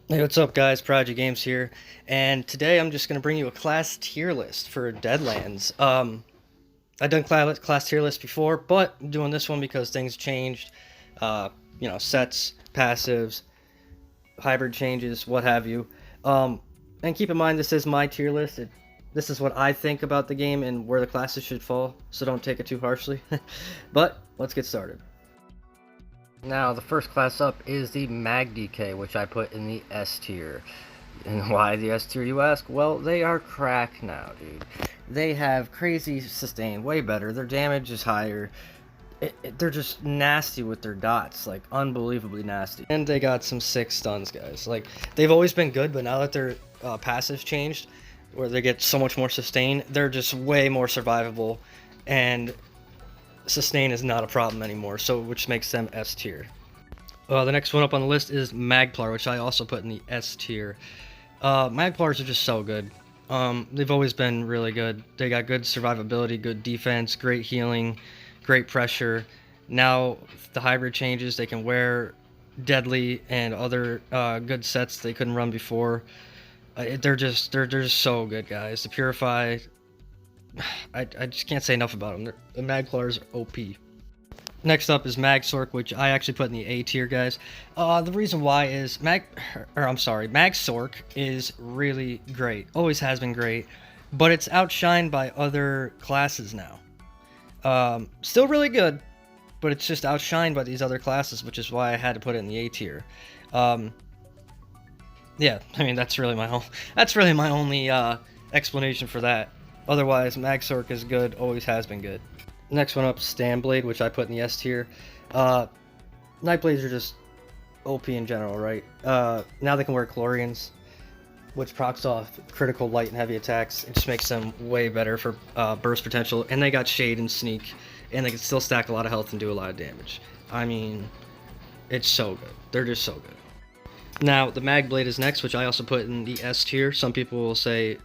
Hey, what's up, guys? Project Games here, and today I'm just gonna bring you a class tier list for Deadlands. I've done class tier lists before, but I'm doing this one because things changed. Uh, sets, passives, hybrid changes, what have you. And keep in mind, this is my tier list. This is what I think about the game and where the classes should fall, so don't take it too harshly. But let's get started. Now, the first class up is the Mag Dk, which I put in the S tier. And why the S tier, you ask? Well, they are crack now, dude. They have crazy sustain, way better. Their damage is higher. They're just nasty with their dots, like unbelievably nasty. And they got some sick stuns, guys. Like, they've always been good, but now that their passives changed, where they get so much more sustain, they're just way more survivable. And sustain is not a problem anymore, so which makes them S tier. The next one up on the list is Magplar, which I also put in the S tier. Magplars are just so good. They've always been really good. They got good survivability, good defense, great healing, great pressure. Now the hybrid changes, they can wear deadly and other good sets they couldn't run before. They're just so good, guys. The purify, I just can't say enough about them. The Magplars are OP. Next up is Mag Sork, which I actually put in the A tier, guys. The reason why is Mag Sork is really great. Always has been great, but it's outshined by other classes now. Still really good, but it's just outshined by these other classes, which is why I had to put it in the A tier. Yeah, I mean that's really my only explanation for that. Otherwise, Mag Sork is good, always has been good. Next one up, Standblade, which I put in the S tier. Nightblades are just OP in general, right? Now they can wear Chlorians, which procs off critical light and heavy attacks. It just makes them way better for burst potential. And they got Shade and Sneak, and they can still stack a lot of health and do a lot of damage. I mean, it's so good. They're just so good. Now, the Magblade is next, which I also put in the S tier. Some people will say,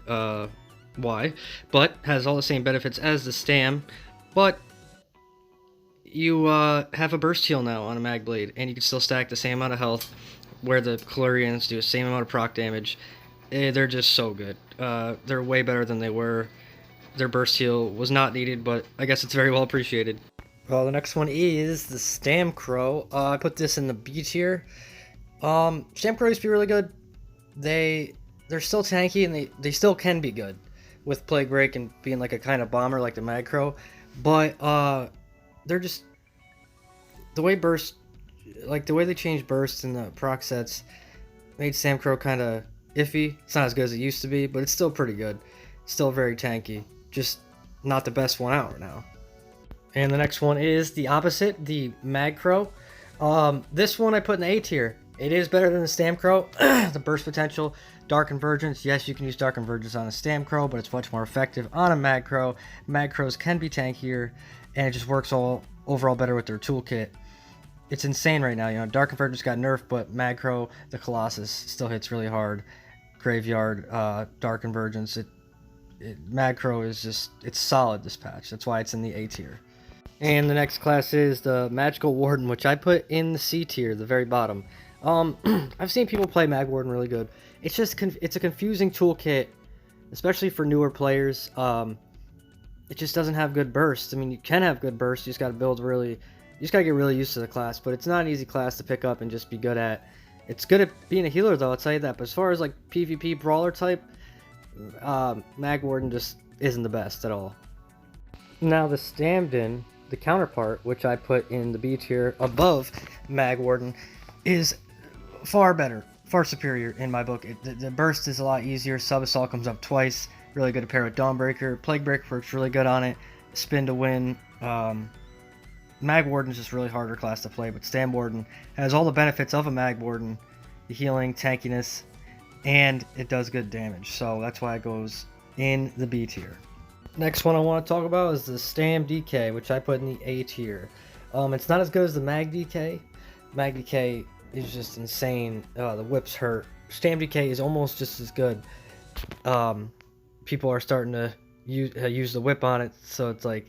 why? But has all the same benefits as the Stam. But you have a burst heal now on a Magblade, and you can still stack the same amount of health, where the Chlorians do the same amount of proc damage. They're just so good. They're way better than they were. Their burst heal was not needed, but I guess it's very well appreciated. Well, the next one is the Stamkrow. I put this in the B tier. Stamkrow used to be really good. They're still tanky, and they still can be good with Plague Break and being like a kind of bomber like the Magcrow. But they're just the way they changed bursts in the proc sets made Stamkrow kind of iffy. It's not as good as it used to be, but it's still pretty good. Still very tanky. Just not the best one out right now. And the next one is the opposite, the Magcrow. This one I put in the A tier. It is better than the Stamkrow. The burst potential, Dark Convergence. Yes, you can use Dark Convergence on a Stamkrow, but it's much more effective on a Magcrow. Magcrows can be tankier, and it just works all overall better with their toolkit. It's insane right now. You know, Dark Convergence got nerfed, but Magcrow, the Colossus, still hits really hard. Graveyard, Dark Convergence. Magcrow is just, it's solid this patch. That's why it's in the A tier. And the next class is the Magical Warden, which I put in the C tier, the very bottom. I've seen people play Mag Warden really good. It's just it's a confusing toolkit, especially for newer players. It just doesn't have good bursts. I mean, you can have good bursts. You just got to you just got to get really used to the class. But it's not an easy class to pick up and just be good at. It's good at being a healer, though, I'll tell you that. But as far as like PvP brawler type, Mag Warden just isn't the best at all. Now the Stamden, the counterpart, which I put in the B tier above Mag Warden, is far better, far superior in my book. The burst is a lot easier. Sub Assault comes up twice. Really good to pair with Dawnbreaker. Plague Breaker works really good on it. Spin to win. Mag Warden is just really harder class to play, but Stam Warden has all the benefits of a Mag Warden. The healing, tankiness, and it does good damage. So that's why it goes in the B tier. Next one I want to talk about is the Stam Dk, which I put in the A tier. It's not as good as the Mag Dk. Mag Dk is just insane. The whips hurt. Stam Dk is almost just as good. People are starting to use the whip on it, so it's like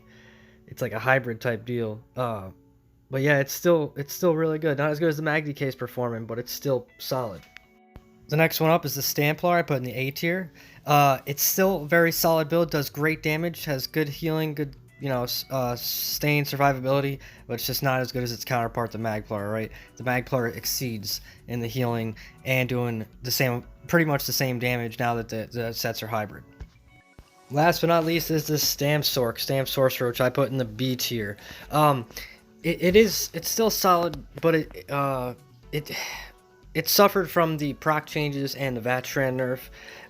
a hybrid type deal. But yeah, it's still really good. Not as good as the Mag Dk is performing, but it's still solid. The next one up is the Stamplar. I put in the A tier. It's still a very solid build. Does great damage. Has good healing. Good, sustain survivability. But it's just not as good as its counterpart, the Magplar. Right? The Magplar exceeds in the healing and doing the same, pretty much the same damage now that the sets are hybrid. Last but not least is the Stam Sorcerer, which I put in the B tier. It's still solid, but it suffered from the proc changes and the Vatran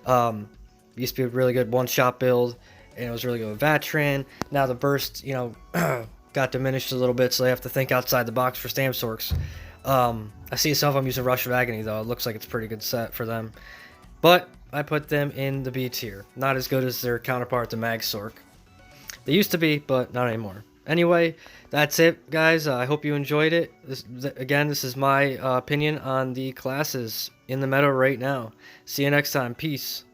nerf. Used to be a really good one-shot build, and it was really good with Vatran. Now the burst, got diminished a little bit, so they have to think outside the box for Stam Sorks. I see some of them using Rush of Agony, though. It looks like it's a pretty good set for them. But I put them in the B tier. Not as good as their counterpart, the Mag Sork. They used to be, but not anymore. Anyway, that's it, guys. I hope you enjoyed it. This is my opinion on the classes in the meta right now. See you next time. Peace.